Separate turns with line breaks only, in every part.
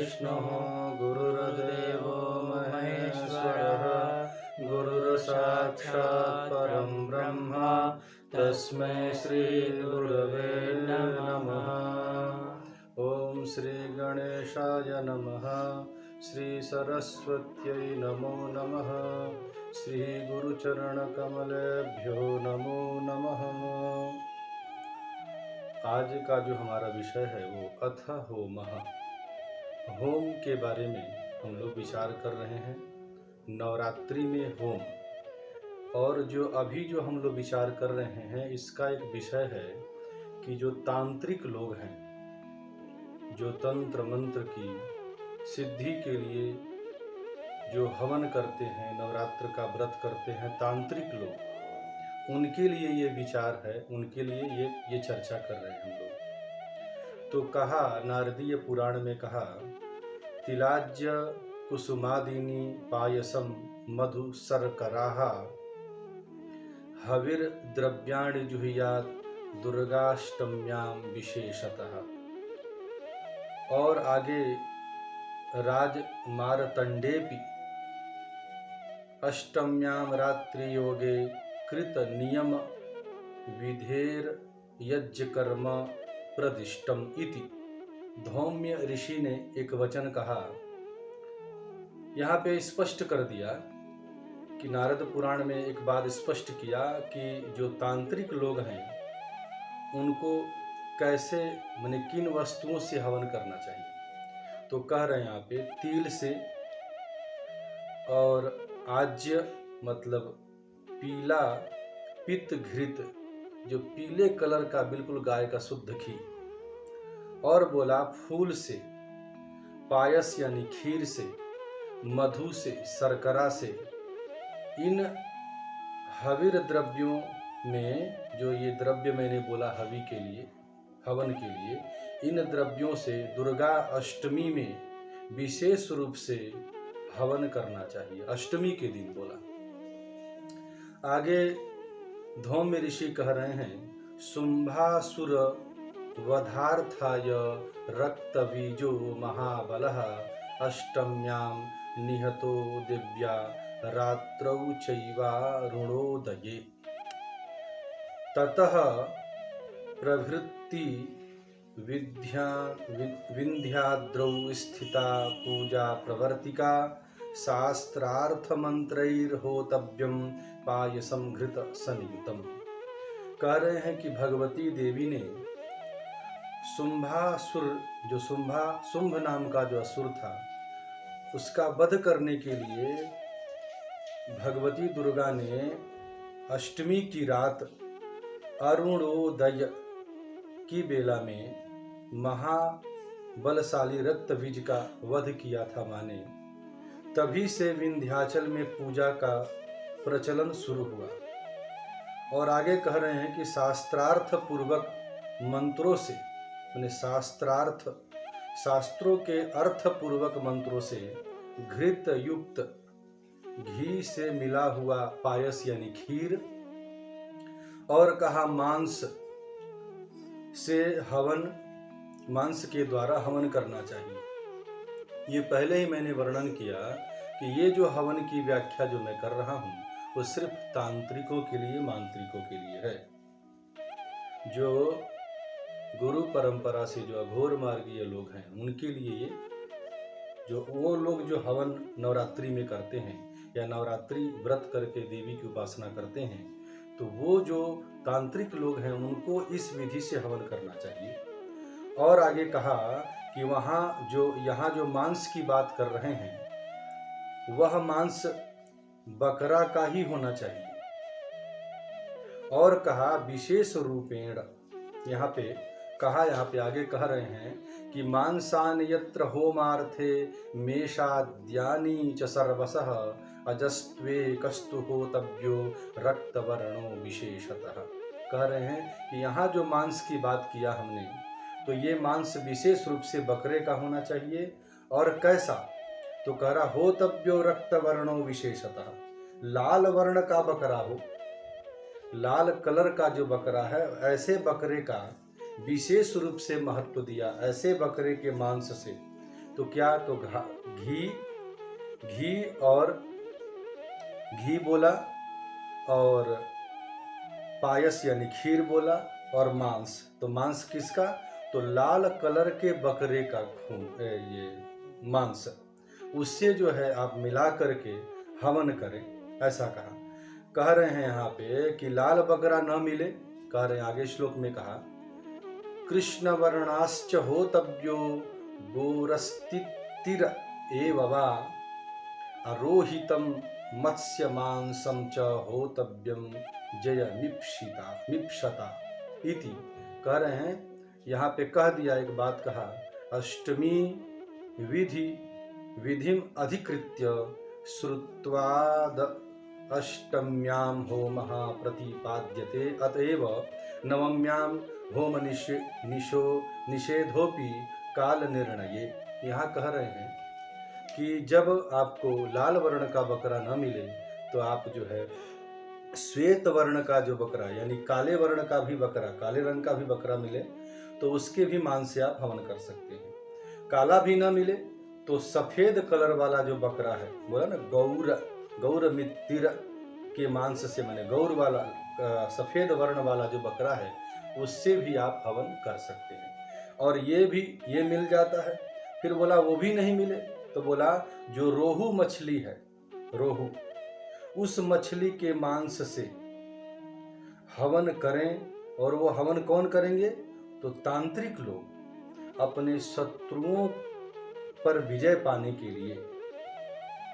गुरुर्विष्णुः गुरुर्देवो महेश्वरः गुरुर्साक्षात् परं ब्रह्म तस्मै श्रीगुरवे नमः। ॐ श्रीगणेशाय नमः। श्री सरस्वत्यै नमो नमः। श्री गुरुचरणकमलेभ्यो नमो नमः। आज का जो हमारा विषय है वो अथ होमः। होम के बारे में हम लोग विचार कर रहे हैं। नवरात्रि में होम, और जो अभी जो हम लोग विचार कर रहे हैं इसका एक विषय है कि जो तांत्रिक लोग हैं, जो तंत्र मंत्र की सिद्धि के लिए जो हवन करते हैं, नवरात्र का व्रत करते हैं तांत्रिक लोग, उनके लिए ये विचार है, उनके लिए ये चर्चा कर रहे हैं हम लोग। तो कहा, नारदीय पुराण में कहा, तिलाज्य कुसुमादीनी पायसम मधु शर्कराः हविर द्रव्याणि जुहुयात् दुर्गाष्टम्यां विशेषतः। और आगे राज मारतंडेपि अष्टम्यां रात्रि योगे कृत नियम विधेर यज्ञ कर्म प्रदिष्टम इति। धौम्य ऋषि ने एक वचन कहा, यहाँ पे स्पष्ट कर दिया कि नारद पुराण में एक बात स्पष्ट किया कि जो तांत्रिक लोग हैं उनको कैसे, माने किन वस्तुओं से हवन करना चाहिए। तो कह रहे हैं यहाँ पे तिल से, और आज्य मतलब पीला पित्त घृत, जो पीले कलर का बिल्कुल गाय का शुद्ध घी, और बोला फूल से, पायस यानी खीर से, मधु से, शर्करा से। इन हविर द्रव्यों में, जो ये द्रव्य मैंने बोला हवि के लिए, हवन के लिए, इन द्रव्यों से दुर्गा अष्टमी में विशेष रूप से हवन करना चाहिए। अष्टमी के दिन बोला। आगे धौम्य ऋषि कह रहे हैं, शुंभासुर वधार्थाय रक्तबीजो महाबलः अष्टम्यां निहतो दिव्या रात्रौ चैवारुणोदये ततः प्रभृति विंध्याद्रौ स्थिता पूजा प्रवर्तिका शास्त्रार्थमंत्रैर्होतव्यं पायसम घृत संयुतम। कह रहे हैं कि भगवती देवी ने शुंभासुर, जो शुंभ नाम का जो असुर था, उसका वध करने के लिए भगवती दुर्गा ने अष्टमी की रात अरुणोदय की बेला में महाबलशाली रक्तबीज का वध किया था माने। तभी से विंध्याचल में पूजा का प्रचलन शुरू हुआ। और आगे कह रहे हैं कि शास्त्रार्थ पूर्वक मंत्रों से, माने शास्त्रों के अर्थ पूर्वक मंत्रों से घृत युक्त घी से मिला हुआ पायस यानी खीर, और कहा मांस से हवन, मांस के द्वारा हवन करना चाहिए। ये पहले ही मैंने वर्णन किया कि ये जो हवन की व्याख्या जो मैं कर रहा हूँ वो सिर्फ तांत्रिकों के लिए, मांत्रिकों के लिए है। जो गुरु परंपरा से जो अघोर मार्गीय लोग हैं उनके लिए ये, जो वो लोग जो हवन नवरात्रि में करते हैं या नवरात्रि व्रत करके देवी की उपासना करते हैं, तो वो जो तांत्रिक लोग हैं उनको इस विधि से हवन करना चाहिए। और आगे कहा कि यहाँ जो मांस की बात कर रहे हैं वह मांस बकरा का ही होना चाहिए। और कहा विशेष रूपेण, यहाँ पे आगे कह रहे हैं कि मांसान यत्र होमार्थे मेषाद्यानि च सर्वशः अजस्त्वे कस्तु होतव्यो रक्तवर्णो विशेषतः। कह रहे हैं कि यहाँ जो मांस की बात किया हमने, तो ये मांस विशेष रूप से बकरे का होना चाहिए। और कैसा, तो कह रहा होतव्यो रक्तवर्णो विशेषतः, लाल वर्ण का बकरा हो, लाल कलर का जो बकरा है, ऐसे बकरे का विशेष रूप से महत्व दिया। ऐसे बकरे के मांस से तो क्या, तो घी, घी और घी बोला, और पायस यानी खीर बोला, और मांस, तो मांस किसका, तो लाल कलर के बकरे का खून, ये मांस, उससे जो है आप मिला करके हवन करें, ऐसा कहा। कह रहे हैं यहाँ पे कि लाल बकरा न मिले, कह रहे हैं आगे श्लोक में कहा, कृष्ण वर्णाश्च होतव्यो गोरस्तितिर एव वा अरोहितम मत्स्य मांसम च होतव्यम जय मिप्सता इति। कह रहे हैं यहाँ पे कह दिया, एक बात कहा, अष्टमी विधिम अधिकृत्य श्रुत्वाद अष्टम्यां होमः प्रतिपाद्यते, अतएव नवम्यां होम निषेधोपि काल निर्णये। यहाँ कह रहे हैं कि जब आपको लाल वर्ण का बकरा न मिले तो आप जो है श्वेत वर्ण का जो बकरा, यानी काले वर्ण का भी बकरा, काले रंग का भी बकरा मिले तो उसके भी मांस से आप हवन कर सकते हैं। काला भी न मिले तो सफेद कलर वाला जो बकरा है, बोला ना गौर मितिर के मांस से, मैंने गौर वाला सफेद वर्ण वाला जो बकरा है उससे भी आप हवन कर सकते हैं। और ये मिल जाता है। फिर बोला वो भी नहीं मिले तो बोला जो रोहू मछली है, रोहू, उस मछली के मांस से हवन करें। और वो हवन कौन करेंगे, तो तांत्रिक लोग अपने शत्रुओं पर विजय पाने के लिए,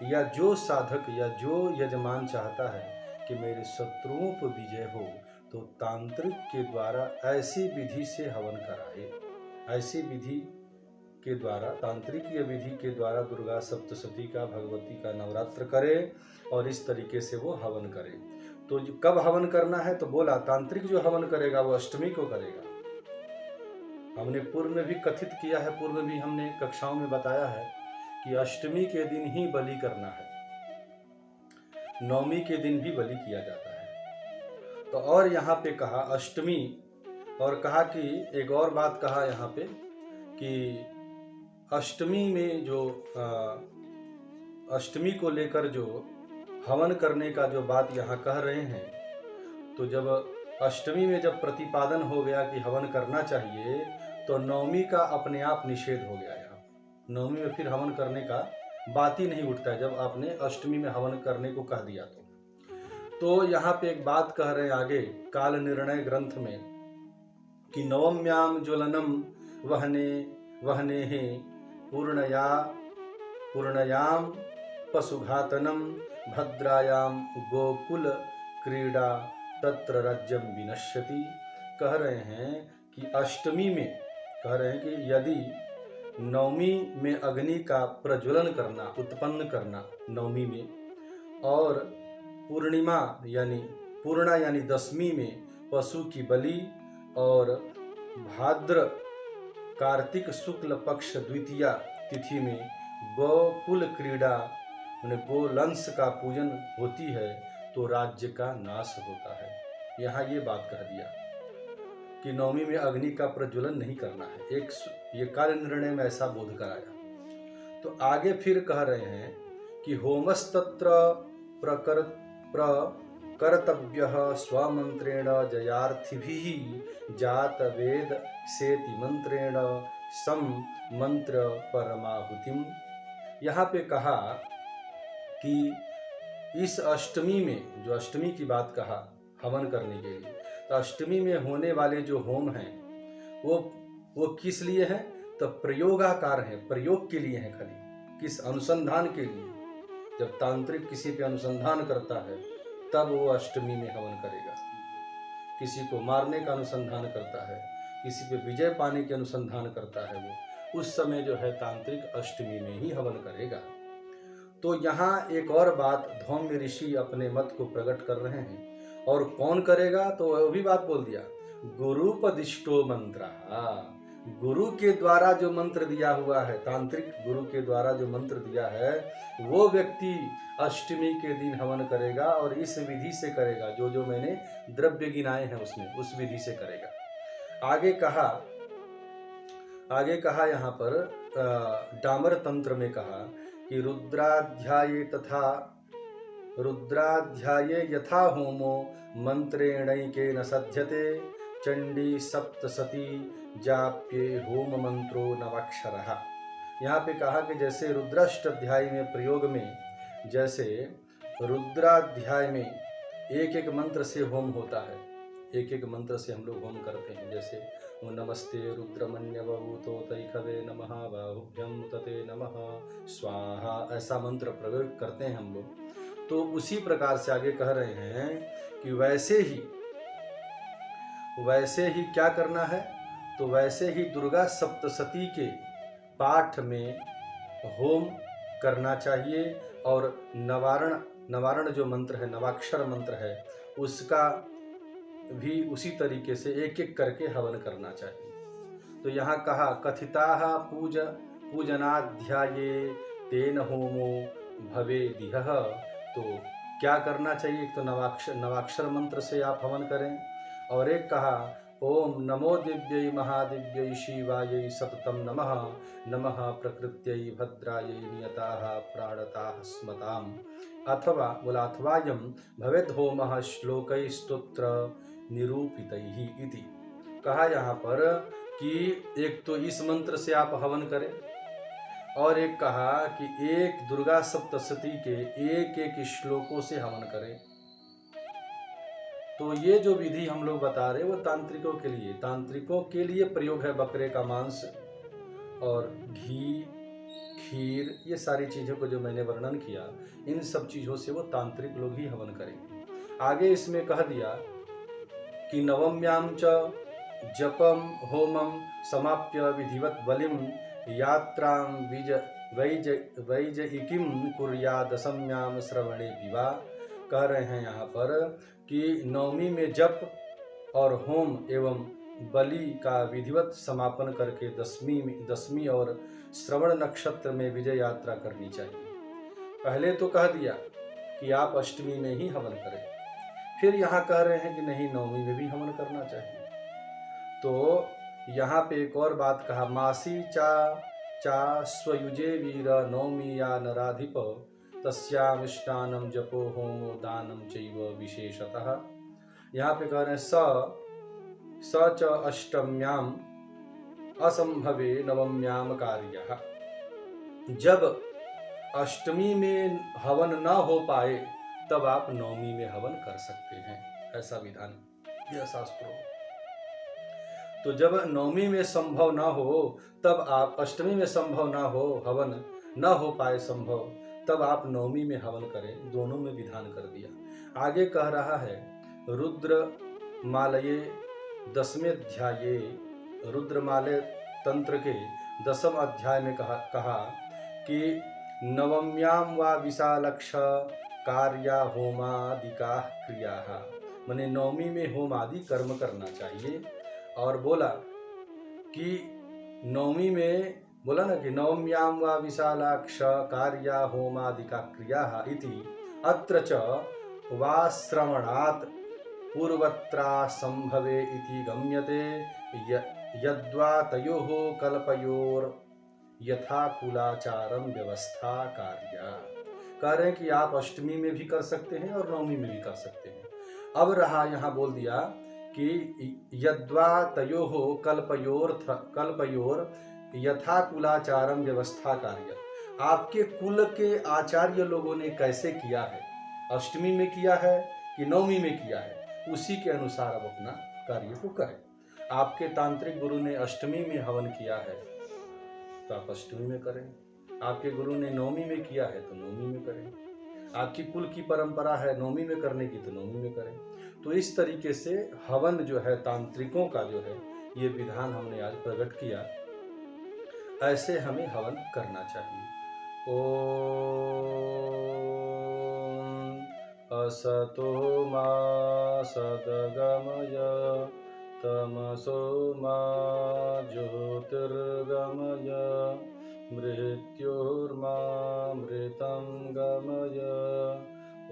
या जो साधक या जो यजमान चाहता है कि मेरे शत्रुओं पर विजय हो, तो तांत्रिक के द्वारा ऐसी विधि से हवन कराए, ऐसी विधि के द्वारा, तांत्रिक विधि के द्वारा दुर्गा सप्तशती का, भगवती का नवरात्र करे और इस तरीके से वो हवन करे। तो कब हवन करना है, तो बोला तांत्रिक जो हवन करेगा वो अष्टमी को करेगा। हमने पूर्व में भी कथित किया है, पूर्व में भी हमने कक्षाओं में बताया है कि अष्टमी के दिन ही बलि करना है, नवमी के दिन भी बलि किया जाता है। तो और यहाँ पे कहा अष्टमी, और कहा कि एक और बात कहा यहाँ पे कि अष्टमी में जो अष्टमी को लेकर जो हवन करने का जो बात यहाँ कह रहे हैं, तो जब अष्टमी में जब प्रतिपादन हो गया कि हवन करना चाहिए, तो नवमी का अपने आप निषेध हो गया। यहाँ नवमी में फिर हवन करने का बात ही नहीं उठता है, जब आपने अष्टमी में हवन करने को कह दिया। तो यहाँ पे एक बात कह रहे हैं आगे काल निर्णय ग्रंथ में कि नवम्याम ज्वलनम वहने हे पूर्णयाम पशुघातनम भद्रायाम गोकुल क्रीड़ा तत्र राज्यम विनश्यति। कह रहे हैं कि अष्टमी में, कह रहे हैं कि यदि नवमी में अग्नि का प्रज्वलन करना, उत्पन्न करना नवमी में, और पूर्णिमा यानी दशमी में पशु की बलि, और भाद्र कार्तिक शुक्ल पक्ष द्वितीया तिथि में गोकुल क्रीड़ा गोलंस का पूजन होती है, तो राज्य का नाश होता है। यहाँ ये बात कह दिया कि नवमी में अग्नि का प्रज्वलन नहीं करना है, ये काल निर्णय में ऐसा बोध कराया। तो आगे फिर कह रहे हैं कि होमस्तत्र कर्तव्यः स्वमंत्रेण जयार्थिभिः जात वेद सेति मंत्रेण सम मंत्र परमाहुतिम। यहाँ पे कहा कि इस अष्टमी में, जो अष्टमी की बात कहा हवन करने के लिए, तो अष्टमी में होने वाले जो होम हैं वो किस लिए हैं, तो प्रयोगाकार है, प्रयोग के लिए है, खाली किस अनुसंधान के लिए। जब तांत्रिक किसी पे अनुसंधान करता है तब वो अष्टमी में हवन करेगा। किसी को मारने का अनुसंधान करता है, किसी पे विजय पाने के अनुसंधान करता है, वो उस समय जो है तांत्रिक अष्टमी में ही हवन करेगा। तो यहाँ एक और बात धौम्य ऋषि अपने मत को प्रकट कर रहे हैं, और कौन करेगा, तो वह भी बात बोल दिया, गुरुपदिष्टो मंत्र, गुरु के द्वारा जो मंत्र दिया हुआ है, तांत्रिक गुरु के द्वारा जो मंत्र दिया है, वो व्यक्ति अष्टमी के दिन हवन करेगा, और इस विधि से करेगा, जो जो मैंने द्रव्य गिनाए हैं उसमें, उस विधि से करेगा। आगे कहा आगे कहा यहाँ पर डामर तंत्र में कहा कि रुद्राध्याये यथा होमो मंत्रेणैकेन सध्यते चंडी सप्तसती जाप्ये होम मंत्रो नवाक्षरः। यहाँ पे कहा कि जैसे रुद्राष्टाध्याय में प्रयोग में, जैसे रुद्राध्याय में एक एक मंत्र से होम होता है, एक एक मंत्र से हम लोग होम करते हैं। जैसे नमस्ते रुद्रमन्यवभूतोतैखवे नमः बाहुभ्यं तते नमः स्वाहा, ऐसा मंत्र प्रयोग करते हैं हम लोग। तो उसी प्रकार से आगे कह रहे हैं कि वैसे ही क्या करना है, तो वैसे ही दुर्गा सप्तशती के पाठ में होम करना चाहिए, और नवारण जो मंत्र है, नवाक्षर मंत्र है, उसका भी उसी तरीके से एक एक करके हवन करना चाहिए। तो यहाँ कहा कथिताः पूजनाध्याये तेन होमो भवेदिह। तो क्या करना चाहिए, तो नवाक्षर मंत्र से आप हवन करें, और एक कहा ओम नमो दिव्यै महादिव्यै शिवायै सततं नमः नमः प्रकृत्यै भद्रायै नियताः प्राणताः स्मताम्, अथवा बोलाथवायं भवेद् होमः श्लोकै स्तोत्र निरूपितैः इति। कहा यहाँ पर कि एक तो इस मंत्र से आप हवन करें, और एक कहा कि एक दुर्गा सप्तशती के एक एक श्लोकों से हवन करें। तो ये जो विधि हम लोग बता रहे हैं वो तांत्रिकों के लिए प्रयोग है। बकरे का मांस और घी, खीर, ये सारी चीज़ों को जो मैंने वर्णन किया, इन सब चीज़ों से वो तांत्रिक लोग ही हवन करेंगे। आगे इसमें कह दिया कि नवम्याम च जपम होमम समाप्य विधिवत बलिम यात्रां वैजयिकीं कुर्या दशम्याम श्रवणे विवाह। कह रहे हैं यहाँ पर कि नवमी में जप और होम एवं बलि का विधिवत समापन करके दसवीं और श्रवण नक्षत्र में विजय यात्रा करनी चाहिए। पहले तो कह दिया कि आप अष्टमी में ही हवन करें, फिर यहाँ कह रहे हैं कि नहीं, नवमी में भी हवन करना चाहिए। तो यहाँ पे एक और बात कहा, मासी चा स्वयुजे वीर नवमी या नराधिप तस्याम स्नानम जपो होमो दानम चैव विशेषतः। यहाँ पे कह रहे हैं स च अष्टम्याम असंभवे नवम्याम कार्यः। जब अष्टमी में हवन न हो पाए तब आप नवमी में हवन कर सकते हैं, ऐसा विधान यह शास्त्रों में। तो जब नवमी में संभव ना हो तब आप, अष्टमी में संभव ना हो, हवन न हो पाए संभव, तब आप नवमी में हवन करें। दोनों में विधान कर दिया। आगे कह रहा है रुद्रमालये दसवें अध्याये, रुद्रमालय तंत्र के 10वें अध्याय में कहा कि नवम्याम वा विशालक्ष कार्या होमादिका क्रिया, माने नवमी में होम आदि कर्म करना चाहिए। और बोला कि नवमी में, बोला ना कि नवम्याम वा विशालाक्ष कार्या होमादिका क्रिया इति अत्र च वा श्रवणात् पूर्वत्रा संभवे इति गम्यते यद्वा तयोः कल्पयोर यथा कुलाचारम व्यवस्था कार्या। कह रहे हैं कि आप अष्टमी में भी कर सकते हैं और नवमी में भी कर सकते हैं। अब रहा यहाँ बोल दिया कि यद्वा तयोः कल्पयोर यथा कुलाचारम व्यवस्था कार्य। आपके कुल के आचार्य लोगों ने कैसे किया है, अष्टमी में किया है कि नवमी में किया है, उसी के अनुसार अब अपना कार्य को करें। आपके तांत्रिक गुरु ने अष्टमी में हवन किया है तो आप अष्टमी में करें, आपके गुरु ने नवमी में किया है तो नवमी में करें, आपकी कुल की परंपरा है नवमी में करने की तो नवमी में करें। तो इस तरीके से हवन जो है, तांत्रिकों का जो है, ये विधान हमने आज प्रकट किया। ऐसे हमें हवन करना चाहिए। ओम असतो मा सद्गमय तमसो मा ज्योतिर्गमय मृत्योर्मामृतं गमय।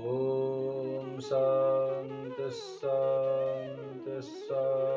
ओम शांति शांति शांति।